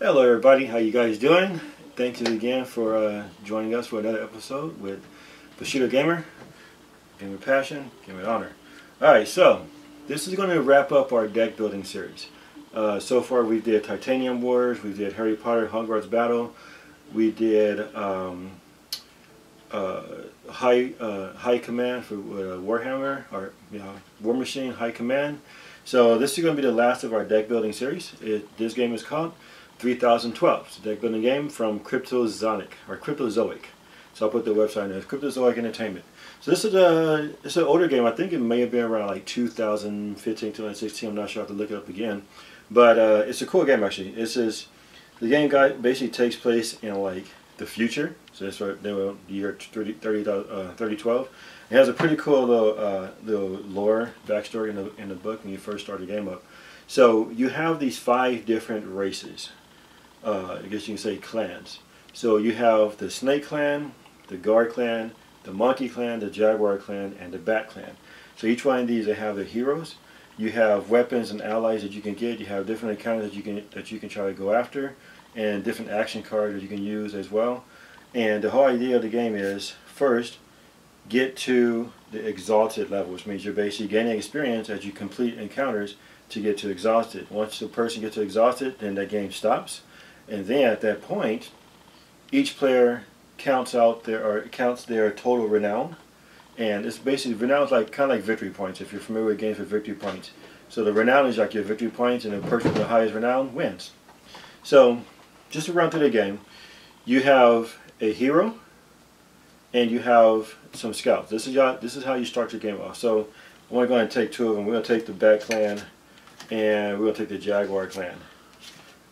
Hello everybody, how you guys doing? Thank you again for joining us for another episode with Bushido Gamer. Game with passion, game with honor. Alright, so this is going to wrap up our deck building series. So far we did Titanium Wars, we did Harry Potter Hogwarts Battle, we did High Command for Warhammer, or War Machine High Command. So this is going to be the last of our deck building series. This game is called 3012. It's a deck building game from Cryptozoic. So I'll put the website in there. It's Cryptozoic Entertainment. So this is it's an older game. I think it may have been around like 2015, 2016. I'm not sure. I have to look it up again. But it's a cool game actually. The game basically takes place in like the future. So that's right, the year 3012. It has a pretty cool little lore backstory in the book when you first start the game up. So you have these 5 different races. I guess you can say clans. So you have the Snake Clan, the Guard Clan, the Monkey Clan, the Jaguar Clan, and the Bat Clan. So each one of these, they have their heroes. You have weapons and allies that you can get. You have different encounters that you can try to go after, and different action cards that you can use as well. And the whole idea of the game is, first, get to the exalted level, which means you're basically gaining experience as you complete encounters to get to exhausted. Once the person gets to exhausted, then that game stops. And then at that point, each player counts their total renown. And it's basically, renown is kind of like victory points, if you're familiar with games with victory points. So the renown is like your victory points, and the person with the highest renown wins. So, just to run through the game, you have a hero, and you have some scouts. This is how you start your game off. So I'm going to go ahead and take 2 of them. We're going to take the Bat Clan, and we're going to take the Jaguar Clan.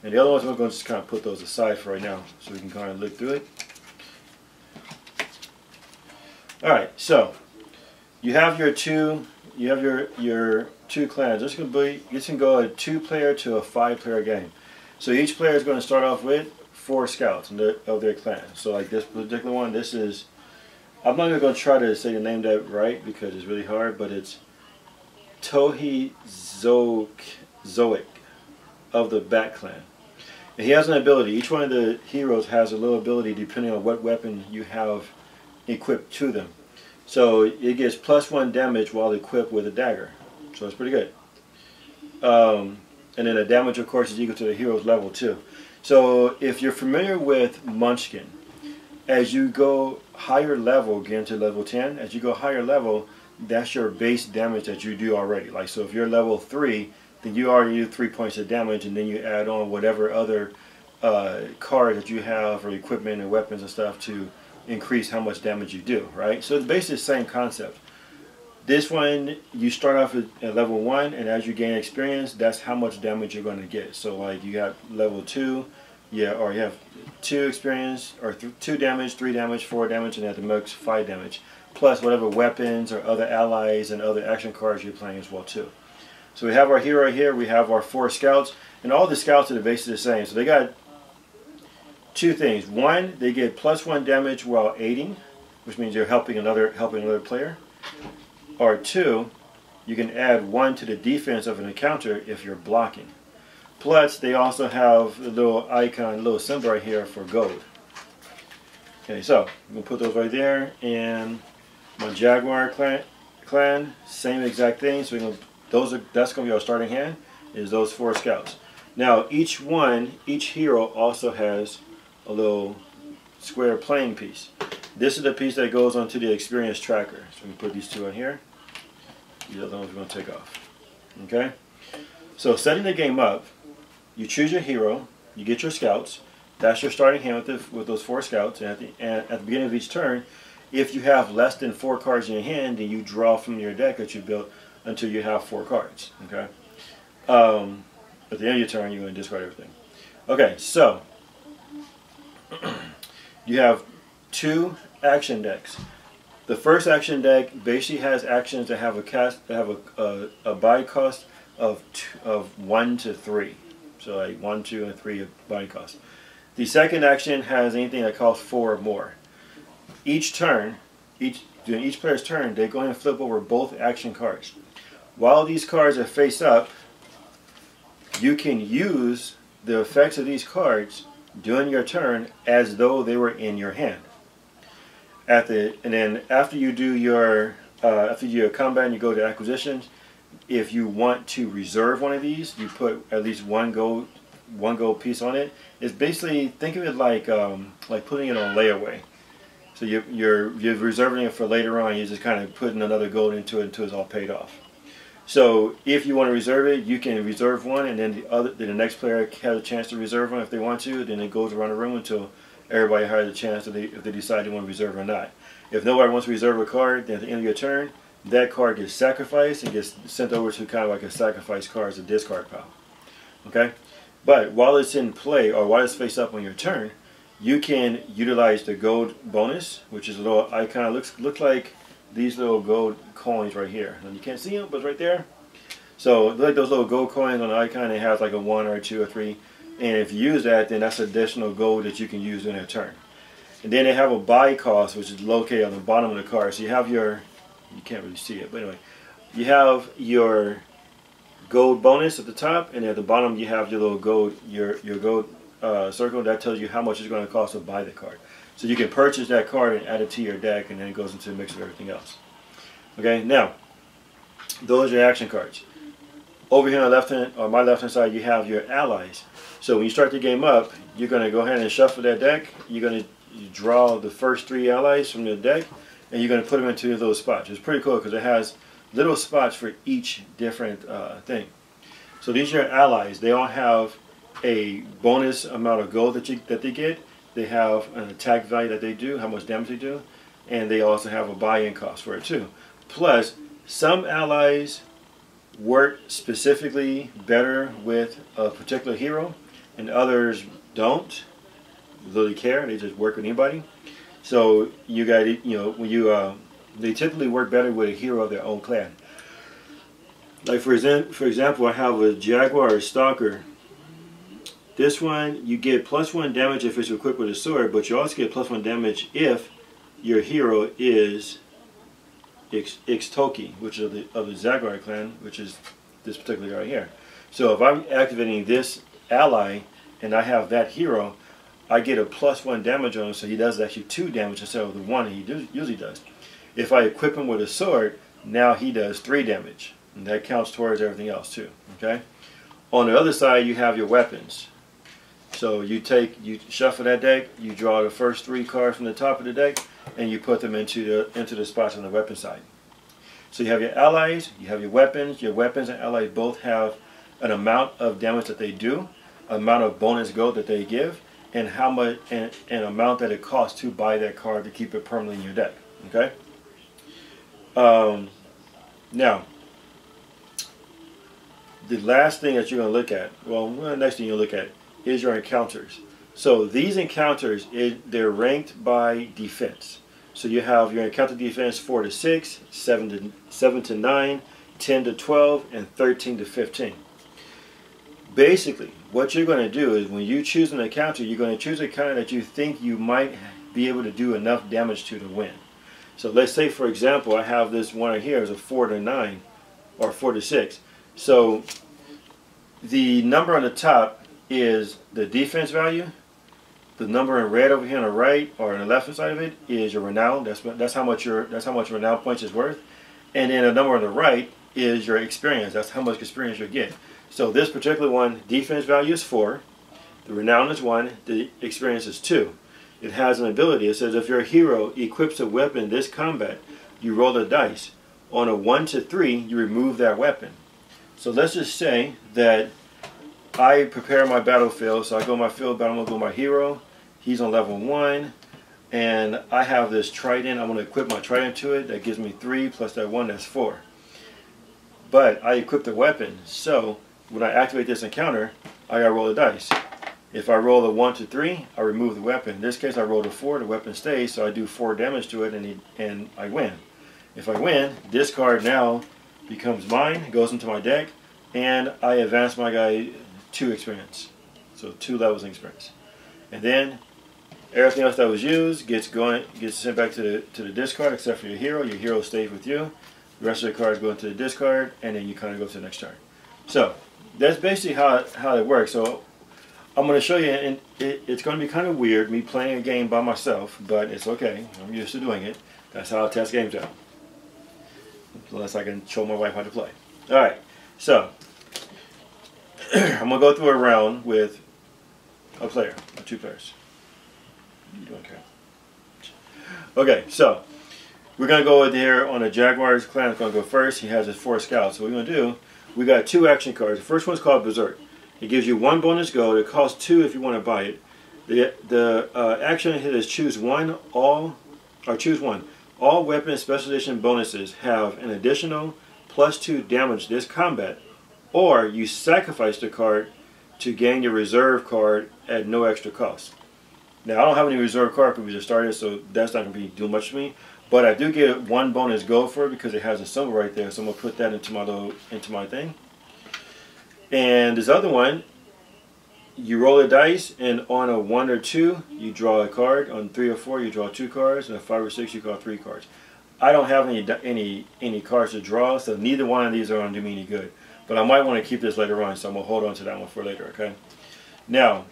And the other ones, we're going to just kind of put those aside for right now, so we can kind of look through it. Alright, so you have your two clans. This can go a 2-player to a 5-player game. So each player is going to start off with 4 scouts of their clan. So like this particular one, this is, I'm not even going to try to say the name that right because it's really hard, but it's Cryptozoic of the Bat Clan. And he has an ability. Each one of the heroes has a little ability depending on what weapon you have equipped to them. So it gets +1 damage while equipped with a dagger. So it's pretty good. And then the damage, of course, is equal to the hero's level too. So if you're familiar with Munchkin, as you go higher level, get into level 10, as you go higher level, that's your base damage that you do already. Like, so if you're level 3, then you already do 3 points of damage, and then you add on whatever other card that you have, or equipment and weapons and stuff to increase how much damage you do, right? So it's basically the same concept. This one, you start off at level 1, and as you gain experience, that's how much damage you're going to get. So like you got level 2, or you have 2 experience, or 2 damage, 3 damage, 4 damage, and at the max 5 damage. Plus whatever weapons or other allies and other action cards you're playing as well too. So we have our hero here, we have our 4 scouts, and all the scouts are basically the same. So they got 2 things. One, they get +1 damage while aiding, which means you're helping another player. Or 2, you can add 1 to the defense of an encounter if you're blocking. Plus, they also have a little icon, a little symbol right here for gold. Okay, so I'm going to put those right there. And my Jaguar clan, same exact thing. So that's going to be our starting hand, is those 4 scouts. Now, each hero also has a little square playing piece. This is the piece that goes onto the experience tracker. So we put these 2 on here. The other ones we're going to take off. Okay? So setting the game up, you choose your hero, you get your scouts. That's your starting hand with those 4 scouts. And at the beginning of each turn, if you have less than 4 cards in your hand, then you draw from your deck that you built until you have 4 cards. Okay? At the end of your turn, you're going to discard everything. Okay, so you have 2 action decks. The first action deck basically has actions that have a buy cost of 1 to 3. So like 1, 2, and 3 of buy cost. The second action has anything that costs 4 or more. During each player's turn, they go ahead and flip over both action cards. While these cards are face up, you can use the effects of these cards during your turn as though they were in your hand. And then after you do your combat and you go to acquisitions, if you want to reserve one of these, you put at least one gold piece on it. It's basically, think of it like putting it on layaway. So you're reserving it for later on. You're just kind of putting another gold into it until it's all paid off. So if you want to reserve it, you can reserve one, and then the next player has a chance to reserve one if they want to. Then it goes around the room until everybody has a chance if they decide they want to reserve or not. If nobody wants to reserve a card, then at the end of your turn, that card gets sacrificed and gets sent over to kind of like a sacrifice card as a discard pile. Okay? But while it's in play, or while it's face up on your turn, you can utilize the gold bonus, which is a little icon. Looks like these little gold coins right here. And you can't see them, but it's right there. So like those little gold coins on the icon, it has like a 1 or a 2 or 3. And if you use that, then that's additional gold that you can use in a turn. And then they have a buy cost, which is located on the bottom of the card. So you have you can't really see it, but anyway, you have your gold bonus at the top, and at the bottom you have your little gold, your gold circle that tells you how much it's going to cost to buy the card. So you can purchase that card and add it to your deck, and then it goes into the mix of everything else. Okay, now those are your action cards. Over here on the left hand, or my left hand side, you have your allies. So when you start the game up, you're going to go ahead and shuffle that deck. You're going to draw the first 3 allies from the deck, and you're going to put them into those spots. It's pretty cool because it has little spots for each different thing. So these are your allies. They all have a bonus amount of gold that they get. They have an attack value that they do, how much damage they do, and they also have a buy-in cost for it too. Plus, some allies work specifically better with a particular hero, and others don't really care. They just work with anybody. So you got, they typically work better with a hero of their own clan. Like for example, I have a Jaguar or Stalker. This one, you get +1 damage if it's equipped with a sword, but you also get +1 damage if your hero is Ixtoki, which is of the Jaguar clan, which is this particular guy right here. So if I'm activating this ally and I have that hero, I get a +1 damage on him, so he does actually 2 damage instead of the 1 he usually does. If I equip him with a sword, now he does 3 damage, and that counts towards everything else too. Okay. On the other side, you have your weapons. So you shuffle that deck, you draw the first 3 cards from the top of the deck, and you put them into the spots on the weapon side. So you have your allies, you have your weapons. Your weapons and allies both have an amount of damage that they do, amount of bonus gold that they give, and how much and amount that it costs to buy that card to keep it permanently in your deck. Okay. Now, the last thing that you're going to look at, the next thing you'll look at is your encounters. So these encounters, they're ranked by defense. So you have your encounter defense 4 to 6, 7 to 9, 10 to 12, and 13 to 15. Basically, what you're going to do is when you choose an encounter, you're going to choose a kind that you think you might be able to do enough damage to win. So let's say, for example, I have this one right here is a 4 to 9 or 4 to 6. So the number on the top is the defense value. The number in red over here on the right or on the left side of it is your renown. That's how much renown points is worth. And then the number on the right is your experience. That's how much experience you get. So this particular one, defense value is 4, the renown is 1, the experience is 2. It has an ability. It says if your hero equips a weapon this combat, you roll a dice. On a 1 to 3, you remove that weapon. So let's just say that I prepare my battlefield. So I go my field battle, I'm going to go my hero. He's on level 1. And I have this trident. I'm going to equip my trident to it. That gives me 3 plus that 1, that's 4. But I equip the weapon. So when I activate this encounter, I gotta roll a dice. If I roll a 1 to 3, I remove the weapon. In this case, I rolled a 4, the weapon stays, so I do 4 damage to it, and I win. If I win, this card now becomes mine, goes into my deck, and I advance my guy 2 experience. So 2 levels in experience. And then everything else that was used gets sent back to the discard, except for your hero. Your hero stays with you. The rest of the cards go into the discard, and then you kind of go to the next turn. So that's basically how it works. So I'm going to show you, and it's going to be kind of weird, me playing a game by myself, but it's okay. I'm used to doing it. That's how I test games out. Unless I can show my wife how to play. Alright, so I'm going to go through a round with a player, or two players. You don't care. Okay, so we're going to go with here on a Jaguars clan. It's going to go first. He has his 4 scouts. So what we're going to do, we got 2 action cards. The first one's called Berserk. It gives you 1 bonus gold. It costs 2 if you want to buy it. The action here is choose one. All weapon special edition bonuses have an additional +2 damage this combat, or you sacrifice the card to gain your reserve card at no extra cost. Now I don't have any reserve card because we just started, so that's not going to be doing much for me. But I do get 1 bonus gold for it because it has a symbol right there. So I'm going to put that into my thing. And this other one, you roll a dice, and on a 1 or 2, you draw a card. On 3 or 4, you draw 2 cards, and a 5 or 6, you draw 3 cards. I don't have any cards to draw, so neither one of these are going to do me any good. But I might want to keep this later on, so I'm going to hold on to that one for later. Okay. Now,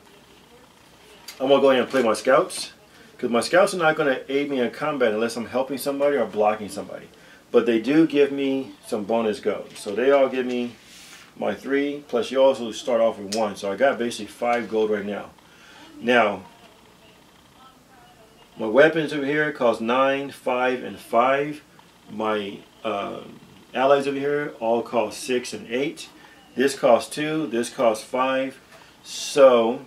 I'm going to go ahead and play my scouts, because my scouts are not going to aid me in combat unless I'm helping somebody or blocking somebody. But they do give me some bonus gold. So they all give me my 3, plus you also start off with 1. So I got basically 5 gold right now. Now, my weapons over here cost 9, 5, and 5. My allies over here all cost 6 and 8. This costs 2, this costs 5. So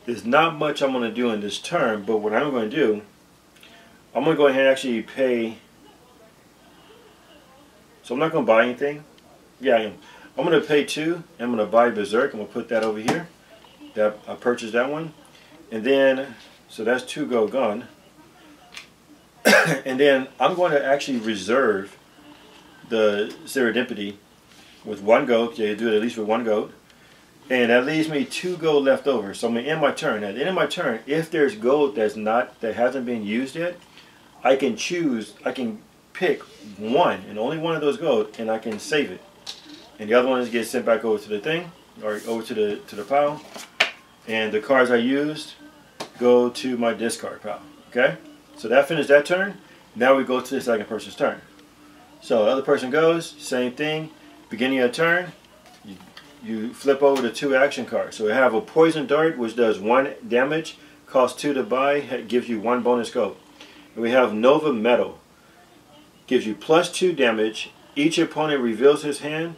there's not much I'm going to do in this turn, but what I'm going to do, I'm going to go ahead and actually pay. So I'm not going to buy anything. Yeah, I am. I'm going to pay 2. I'm going to buy Berserk. I'm going to put that over here. That I purchased that one. And then, so that's 2 gold gone. And then I'm going to actually reserve the Serendipity with 1 gold. Yeah, you do it at least with 1 gold. And that leaves me 2 gold left over. So I'm going to end my turn. At the end of my turn, if there's gold that hasn't been used yet, I can pick 1 and only 1 of those gold, and I can save it. And the other ones get sent back over to the thing, or over to the pile. And the cards I used go to my discard pile. Okay? So that finished that turn. Now we go to the second person's turn. So the other person goes, same thing. Beginning of turn, you flip over the 2 action cards. So we have a Poison Dart, which does 1 damage, costs 2 to buy, gives you 1 bonus gold. And we have Nova Metal, gives you +2 damage. Each opponent reveals his hand,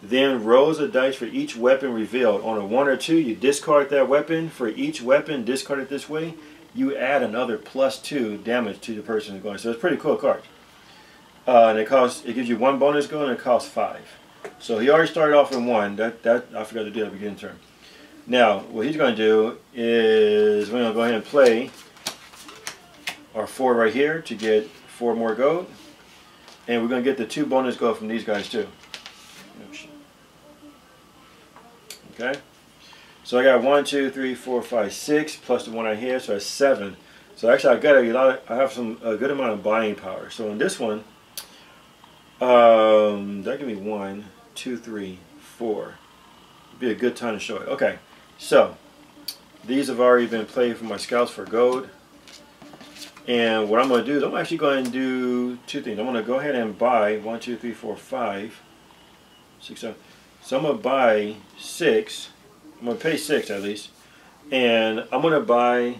then rolls a dice for each weapon revealed. On a 1 or 2, you discard that weapon. For each weapon discarded this way, you add another +2 damage to the person who's going. So it's a pretty cool card. And it gives you 1 bonus gold, and it costs 5. So he already started off in 1. That I forgot to do at the beginning turn. Now what he's going to do is we're going to go ahead and play our 4 right here to get 4 more gold, and we're going to get the 2 bonus gold from these guys too. Okay, so I got 1, 2, 3, 4, 5, 6 plus the 1 right here, so that's 7. So actually I have a good amount of buying power. So in this one, that give me 1, 2, 3, 4. It'd be a good time to show it. Okay, so these have already been played for my scouts for gold. And what I'm going to do is I'm actually going to do 2 things. I'm going to go ahead and buy 1, 2, 3, 4, 5, 6, 7. So I'm going to buy 6. I'm going to pay 6 at least. And I'm going to buy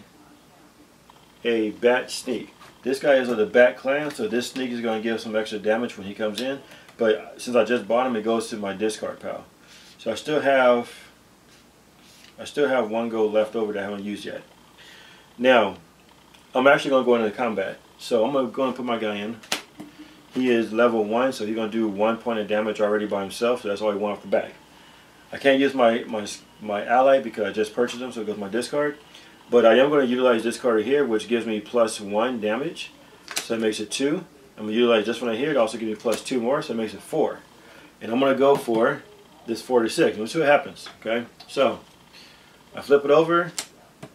a Bat Sneak. This guy is of the Bat clan, so this sneak is going to give some extra damage when he comes in. But since I just bought him, it goes to my discard pile. So I still have 1 gold left over that I haven't used yet. Now, I'm actually going to go into combat. So I'm going to go and put my guy in. He is level 1, so he's going to do 1 point of damage already by himself. So that's all he wants off the back. I can't use my ally because I just purchased him, so it goes to my discard. But I am going to utilize this card here, which gives me +1 damage. So that makes it 2. I'm going to utilize this one right here. It also gives me +2 more, so it makes it 4. And I'm going to go for this 4 to 6. Let's see what happens. Okay, so I flip it over.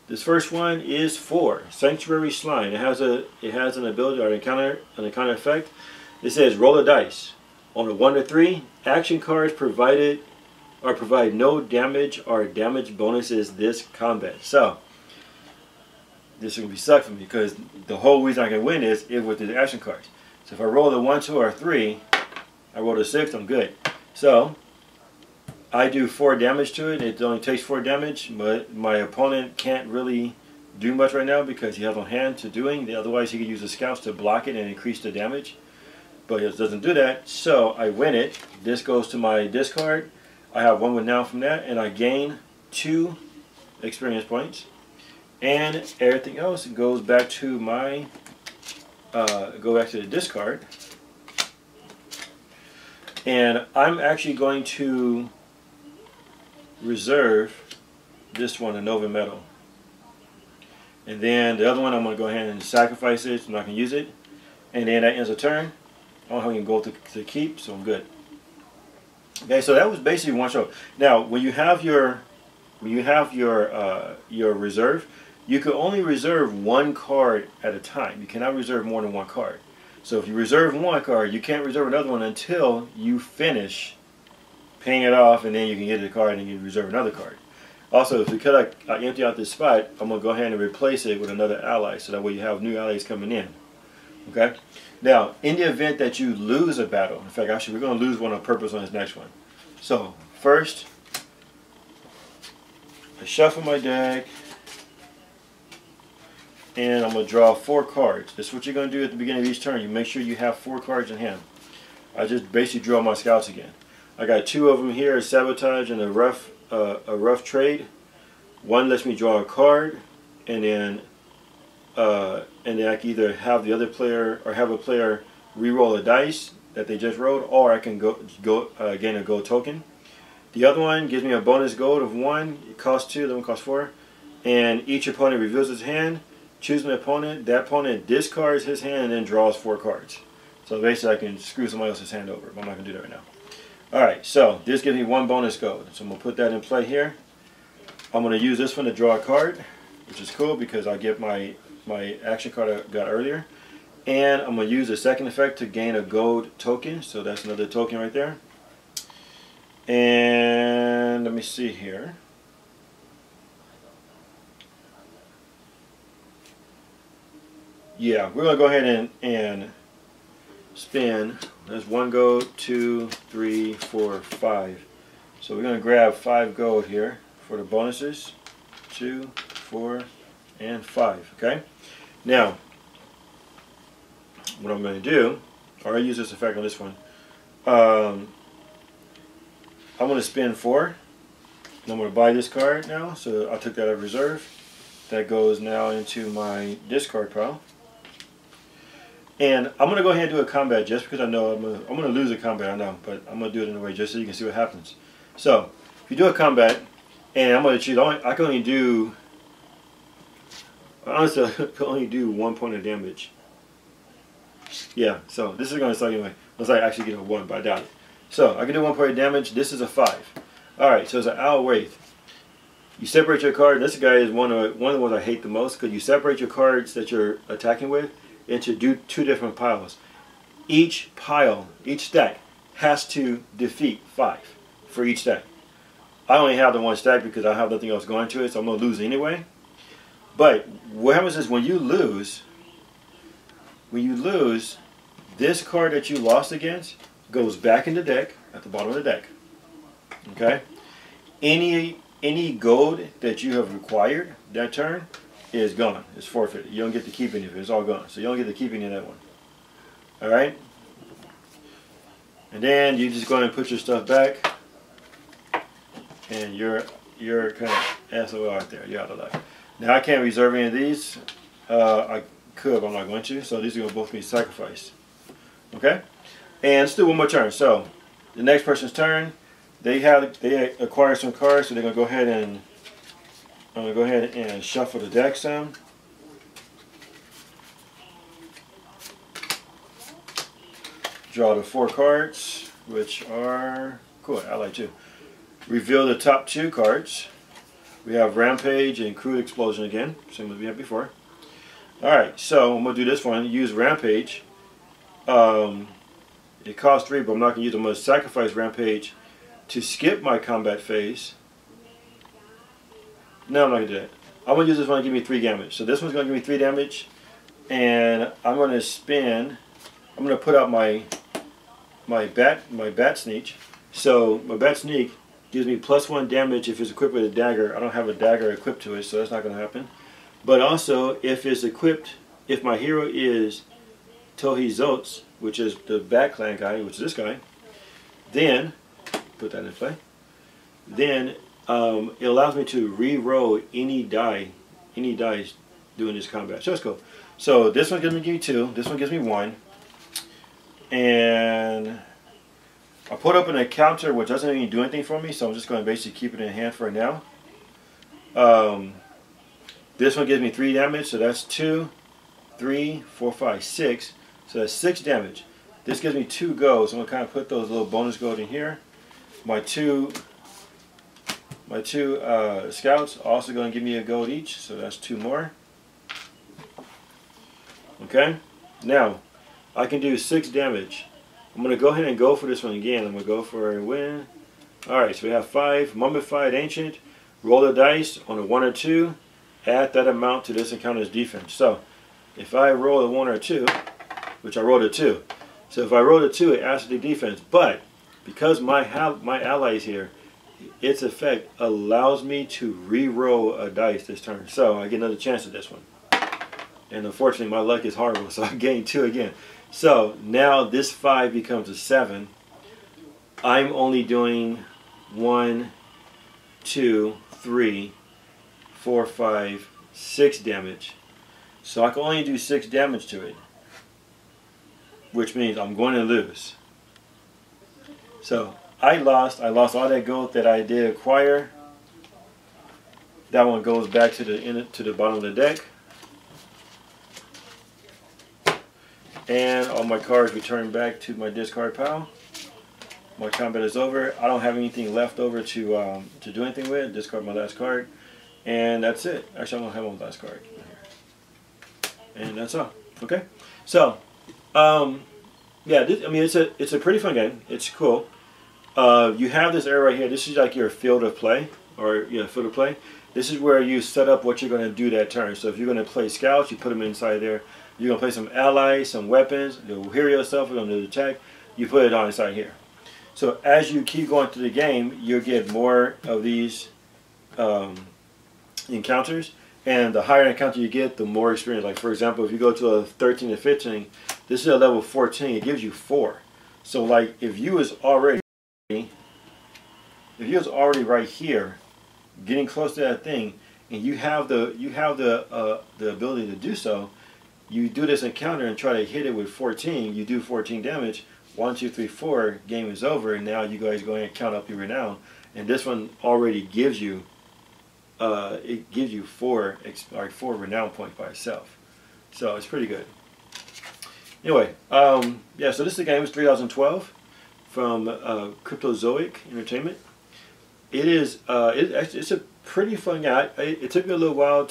This first one is 4, Sanctuary Slime. It has an ability or an encounter effect. It says roll a dice. On a 1 to 3, action cards provided or provide no damage or damage bonuses this combat. So this is going to be suck for me because the whole reason I can win is if with the action cards. So if I roll a 1, 2, or 3, I roll a 6, I'm good. So I do 4 damage to it. It only takes 4 damage, but my opponent can't really do much right now because he has on hand to doing. Otherwise, he could use the scouts to block it and increase the damage. But it doesn't do that, so I win it. This goes to my discard. I have 1 now from that, and I gain 2 experience points. And everything else goes back to my the discard. And I'm actually going to reserve this one, a Nova Metal. And then the other one, I'm going to go ahead and sacrifice it. I'm not going to use it. And then that ends a turn. I don't have any gold to keep, so I'm good. Okay, so that was basically one show. Now, when you have your reserve, you can only reserve 1 card at a time. You cannot reserve more than 1 card. So if you reserve 1 card, you can't reserve another one until you finish paying it off, and then you can get the card and you reserve another card. Also, if you empty out this spot, I'm going to go ahead and replace it with another ally, so that way you have new allies coming in. Okay? Now, in the event that you lose a battle, in fact, actually, we're going to lose one on purpose on this next one. So, first, I shuffle my deck, and I'm going to draw 4 cards. This is what you're going to do at the beginning of each turn. You make sure you have 4 cards in hand. I just basically draw my scouts again. I got 2 of them here, a sabotage and a rough trade. 1 lets me draw a card, and then I can either have the other player or have a player re-roll a dice that they just rolled, or I can gain a gold token. The other one gives me a bonus gold of 1. It costs 2. The one costs 4. And each opponent reveals his hand, chooses an opponent. That opponent discards his hand and then draws 4 cards. So basically, I can screw somebody else's hand over, but I'm not going to do that right now. Alright, so this gives me 1 bonus gold. So I'm going to put that in play here. I'm going to use this one to draw a card, which is cool because I get my action card I got earlier. And I'm going to use the second effect to gain a gold token. So that's another token right there. And let me see here. Yeah, we're going to go ahead and spin. There's 1 gold, 2, 3, 4, 5. So we're going to grab 5 gold here for the bonuses. 2, 4, and 5. Okay? Now, what I'm going to do, or I use this effect on this one, I'm going to spin 4. And I'm going to buy this card now. So I took that out of reserve. That goes now into my discard pile. And I'm going to go ahead and do a combat just because I know I'm going to lose a combat, I know, but I'm going to do it in a way just so you can see what happens. So, if you do a combat, and I'm going to choose, I can only do, honestly, I can only do 1 point of damage. Yeah, so this is going to suck anyway, unless I actually get a 1, but I doubt it. So, I can do 1 point of damage, this is a 5. Alright, so it's an Owl Wraith. You separate your card, this guy is one of the ones I hate the most, because you separate your cards that you're attacking with into 2 different piles. Each pile, each stack, has to defeat 5 for each stack. I only have the 1 stack because I have nothing else going to it, so I'm going to lose anyway. But what happens is when you lose, this card that you lost against goes back in the deck, at the bottom of the deck. Okay? Any gold that you have required that turn is gone. It's forfeited. You don't get to keep any of it. It's all gone. So you don't get to keep any of that one. Alright? And then you just go ahead and put your stuff back. And you're kind of SOL out there. You're out of luck. Now I can't reserve any of these. I could, but I'm not going to. So these are going to both be sacrificed. Okay? And let's do one more turn. So the next person's turn. They acquire some cards, so they're going to go ahead and I'm going to go ahead and shuffle the deck some. Draw the 4 cards, which are cool. I like to reveal the top 2 cards. We have Rampage and Crude Explosion again, same as we had before. Alright, so I'm going to do this one. Use Rampage. It costs 3, but I'm not going to use it. I'm going to sacrifice Rampage to skip my combat phase. No, I'm not going to do that. I'm going to use this one to give me 3 damage. So this one's going to give me 3 damage. And I'm going to spin. I'm going to put out my bat sneak. So my bat sneak gives me +1 damage if it's equipped with a dagger. I don't have a dagger equipped to it, so that's not going to happen. But also, if it's equipped, if my hero is Tohizotz, which is the Bat Clan guy, which is this guy, then, put that in play, then it allows me to re-roll any dice doing this combat. So that's cool. So this one gives me 2, this one gives me 1, and I put up an encounter which doesn't even do anything for me, so I'm just going to basically keep it in hand for now. This one gives me 3 damage, so that's 2, 3, 4, 5, 6. So that's 6 damage. This gives me 2 golds. I'm going to kind of put those little bonus gold in here. My two scouts also going to give me a gold each, so that's 2 more. Okay, now I can do 6 damage. I'm going to go ahead and go for this one again. I'm going to go for a win. Alright, so we have 5, Mummified Ancient. Roll the dice on a 1 or 2. Add that amount to this encounter's defense. So, if I roll a 1 or 2, which I rolled a 2. So if I roll a 2, it adds to the defense. But, because my ally is here, its effect allows me to re-roll a dice this turn. So, I get another chance at this one. And unfortunately, my luck is horrible, so I gain 2 again. So, now this 5 becomes a 7. I'm only doing 1, 2, 3, 4, 5, 6 damage. So I can only do 6 damage to it, which means I'm going to lose. So I lost all that gold that I did acquire. That one goes back to the bottom of the deck. And all my cards return back to my discard pile. My combat is over. I don't have anything left over to do anything with. Discard my last card. And that's it. Actually, I don't have my last card here. And that's all. Okay. So, yeah. It's a pretty fun game. It's cool. You have this area right here. This is like your field of play, or field of play. This is where you set up what you're going to do that turn. So if you're going to play scouts, you put them inside there. You're going to play some allies, some weapons. You'll hear yourself. We're going to attack. You put it on inside here. So as you keep going through the game, you'll get more of these encounters, and the higher encounter you get, the more experience. Like for example, if you go to a 13 to 15, this is a level 14. It gives you 4. So like if you was already right here, getting close to that thing, and you have the ability to do so, you do this encounter and try to hit it with 14. You do 14 damage. 1, 2, 3, 4. Game is over, and now you guys go ahead and count up your renown. And this one already gives you. It gives you 4 renown points by itself, so it's pretty good. Anyway, yeah. So this is the game. It's 2012 from Cryptozoic Entertainment. It is. It's a pretty fun game. It took me a little while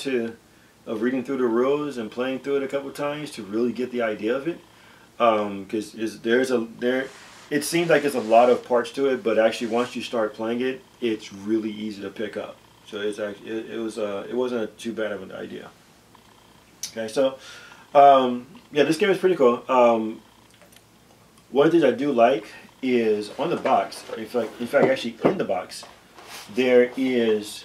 of reading through the rules and playing through it a couple times to really get the idea of it. Because it seems like there's a lot of parts to it, but actually once you start playing it, it's really easy to pick up. So it's actually it wasn't too bad of an idea. Okay, so yeah, this game is pretty cool. One of the things I do like is on the box. In fact, actually in the box, there is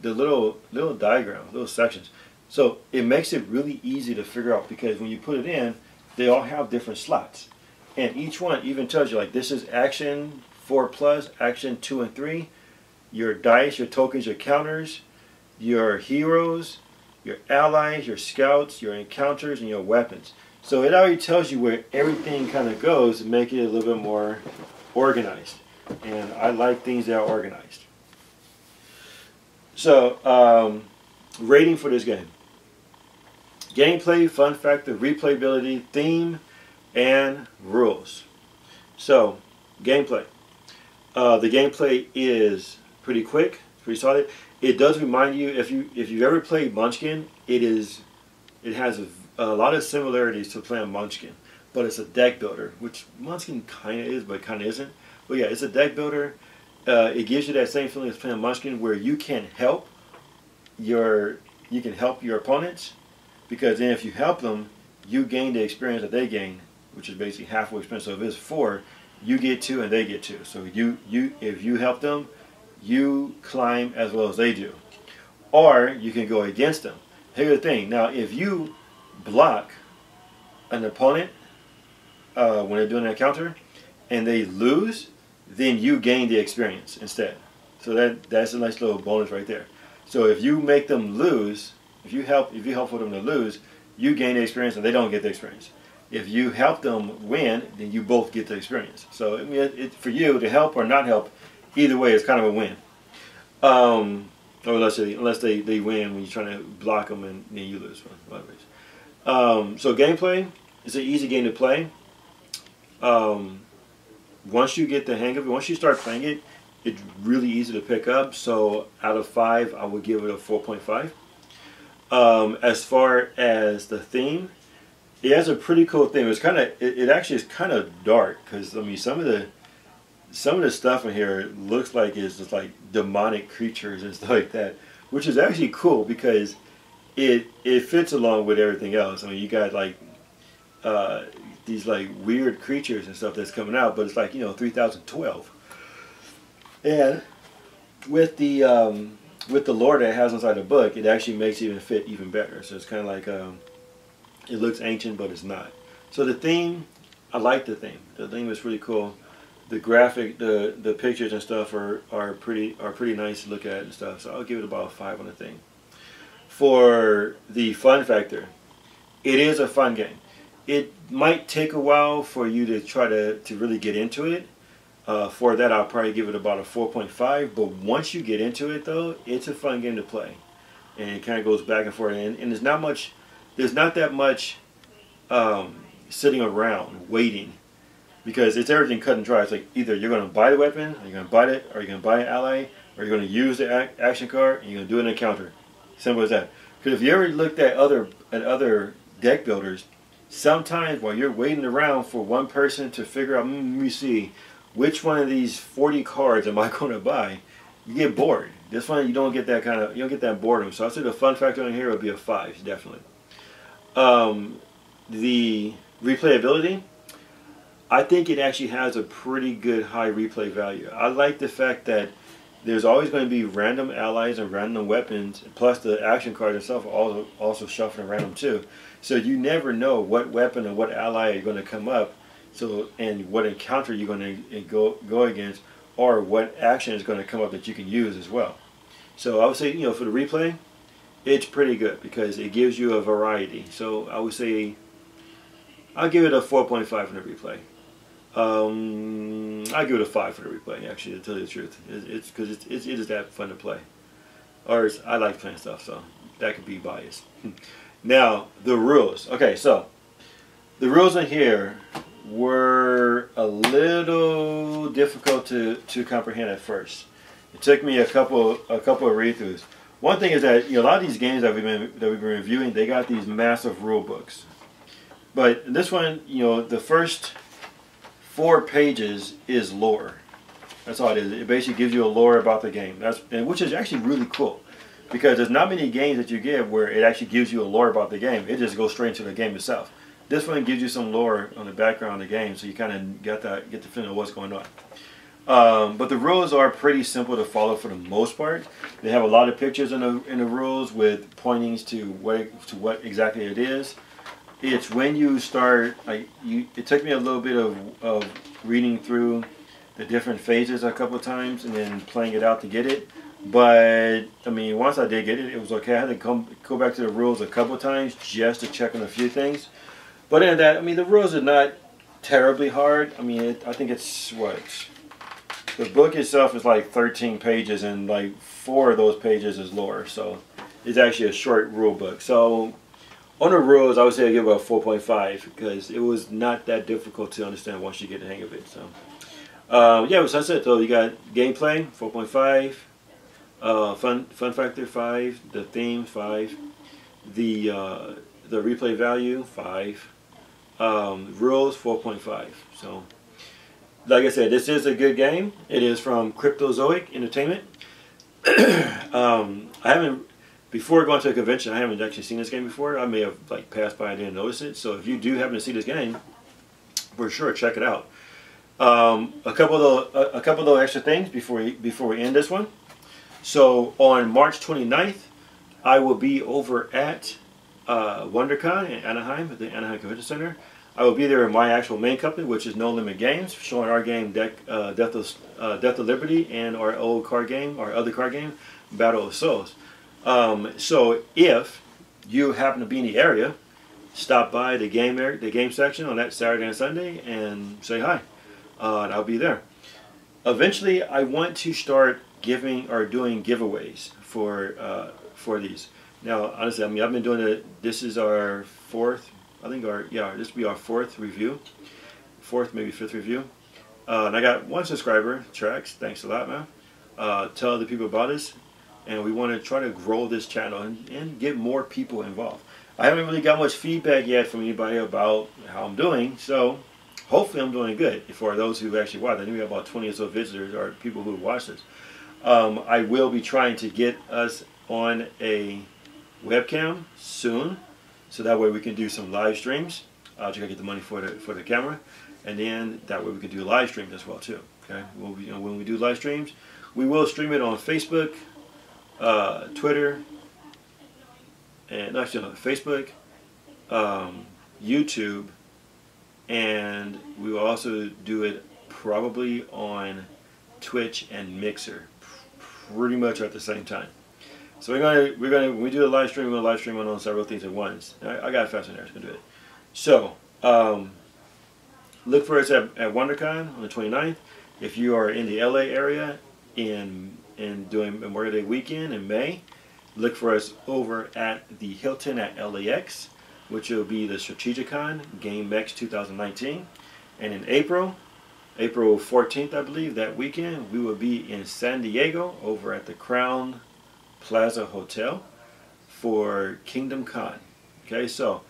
the little diagram, little sections. So it makes it really easy to figure out, because when you put it in, they all have different slots, and each one even tells you like this is action 4+, action 2 and 3. Your dice, your tokens, your counters, your heroes, your allies, your scouts, your encounters, and your weapons. So it already tells you where everything kind of goes to make it a little bit more organized. And I like things that are organized. So, rating for this game. Gameplay, fun factor, replayability, theme, and rules. So, gameplay. The gameplay is pretty quick, pretty solid. It does remind you, if you've ever played Munchkin, it has a lot of similarities to playing Munchkin, but it's a deck builder, which Munchkin kind of is, but kind of isn't. But yeah, it's a deck builder. it gives you that same feeling as playing Munchkin, where you can help your opponents, because then if you help them, you gain the experience that they gain, which is basically half the experience. So if it's 4, you get 2 and they get 2. So if you help them, you climb as well as they do. Or you can go against them. Here's the thing. Now, if you block an opponent when they're doing an encounter and they lose, then you gain the experience instead. So that's a nice little bonus right there. So if you make them lose, if you help for them to lose, you gain the experience and they don't get the experience. If you help them win, then you both get the experience. So I mean, for you to help or not help, either way, it's kind of a win. Or unless they win when you're trying to block them and then you lose. So gameplay, it's an easy game to play. Once you get the hang of it, once you start playing it, it's really easy to pick up. So out of 5, I would give it a 4.5. As far as the theme, it has a pretty cool theme. It's kind of, it actually is kind of dark, because I mean some of the stuff in here looks like it's just like demonic creatures and stuff like that, which is actually cool because it fits along with everything else. I mean, you got like these like weird creatures and stuff that's coming out, but it's like, you know, 3012, and with the lore that it has inside the book, it actually makes it even fit even better. So it's kind of like it looks ancient, but it's not. So the theme, I like the theme. The theme is really cool. The graphic, the pictures and stuff are pretty nice to look at and stuff. So I'll give it about a 5 on the thing. For the fun factor, it is a fun game. It might take a while for you to try to really get into it. For that, I'll probably give it about a 4.5. But once you get into it, though, it's a fun game to play, and it kind of goes back and forth. And there's not that much sitting around waiting, because it's everything cut and dry. It's like either you're going to buy the weapon, or you're going to buy it, or you're going to buy an ally, or you're going to use the action card, and you're going to do an encounter. Simple as that. Because if you ever looked at other deck builders, sometimes while you're waiting around for one person to figure out, let me see, which one of these 40 cards am I going to buy, you get bored. This one, you don't get that boredom. So I'd say the fun factor on here would be a 5, definitely. The replayability, I think it actually has a pretty good high replay value. I like the fact that there's always going to be random allies and random weapons, plus the action card itself also shuffling random too. So you never know what weapon or what ally are going to come up, so and what encounter you're going to go against, or what action is going to come up that you can use as well. So I would say, you know, for the replay, it's pretty good because it gives you a variety. So I would say I'll give it a 4.5 for the replay. I'll give it a 5 for the replay, actually, to tell you the truth. It's because it is that fun to play. Or I like playing stuff, so that could be biased. Now, the rules. Okay, so the rules in here were a little difficult to comprehend at first. It took me a couple of read-throughs. One thing is that, you know, a lot of these games that we've been reviewing, they got these massive rule books. But this one, you know, the first 4 pages is lore. That's all it is. It basically gives you a lore about the game. Which is actually really cool, because there's not many games that you get where it actually gives you a lore about the game. It just goes straight into the game itself. This one gives you some lore on the background of the game, so you kind of get the feeling of what's going on. But the rules are pretty simple to follow for the most part. They have a lot of pictures in the rules with pointings to what exactly it is. It's when you start, it took me a little bit of reading through the different phases a couple of times and then playing it out to get it. But I mean, once I did get it, it was okay. I had to go back to the rules a couple of times just to check on a few things. But in that, I mean, the rules are not terribly hard. I mean, I think it's what? The book itself is like 13 pages, and like 4 of those pages is lore. So it's actually a short rule book. So on the rules, I would say I give it a 4.5 because it was not that difficult to understand once you get the hang of it. So yeah, that's it. So you got gameplay 4.5, fun factor 5, the theme 5, the replay value 5, rules 4.5. So like I said, this is a good game. It is from Cryptozoic Entertainment. I haven't, before going to a convention, I haven't actually seen this game before. I may have like passed by and didn't notice it. So if you do happen to see this game, for sure, check it out. A couple of extra things before we end this one. So on March 29th, I will be over at WonderCon in Anaheim at the Anaheim Convention Center. I will be there in my actual main company, which is No Limit Games, showing our game Death of Liberty and our old card game, our other card game, Battle of Souls. So if you happen to be in the area, stop by the game section on that Saturday and Sunday and say hi. And I'll be there. Eventually, I want to start giving or doing giveaways for these. Now, honestly, I mean, I've been doing it. This is our fourth. I think this will be our fourth review, maybe fifth review. And I got one subscriber, Trax. Thanks a lot, man. Tell other people about us, and we want to try to grow this channel and get more people involved. I haven't really got much feedback yet from anybody about how I'm doing, so hopefully I'm doing good. For those who actually watch, I think we have about 20 or so visitors or people who watch this. I will be trying to get us on a webcam soon, so that way we can do some live streams. Just gotta get the money for the camera, and then that way we can do live streams as well too. Okay, when we do live streams, we will stream it on Facebook, Twitter, and actually on Facebook, YouTube, and we will also do it probably on Twitch and Mixer, pretty much at the same time. So when we do a live stream, we're gonna live stream on several things at once. I got it fast in there, it's gonna do it. So look for us at WonderCon on the 29th. If you are in the LA area in doing Memorial Day weekend in May, look for us over at the Hilton at LAX, which will be the Strategicon GameX 2019. And in April 14th, I believe, that weekend, we will be in San Diego over at the Crown Plaza Hotel for Kingdom Con. Okay, so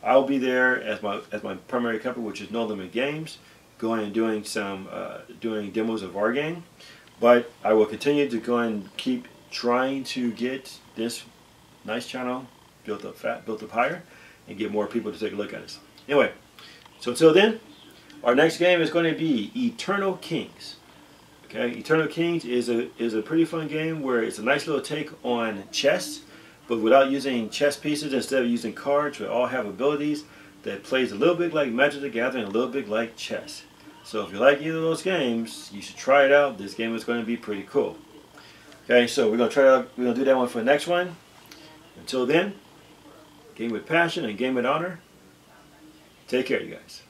I'll be there as my primary company, which is No Limit Games, going and doing some doing demos of our game. But I will continue to go and keep trying to get this nice channel built up higher, and get more people to take a look at us. Anyway, so until then, our next game is going to be Eternal Kings. Okay, Eternal Kings is a pretty fun game where it's a nice little take on chess, but without using chess pieces. Instead of using cards, we all have abilities that plays a little bit like Magic the Gathering, a little bit like chess. So if you like either of those games, you should try it out. This game is going to be pretty cool. Okay, so we're gonna do that one for the next one. Until then, game with passion and game with honor. Take care, you guys.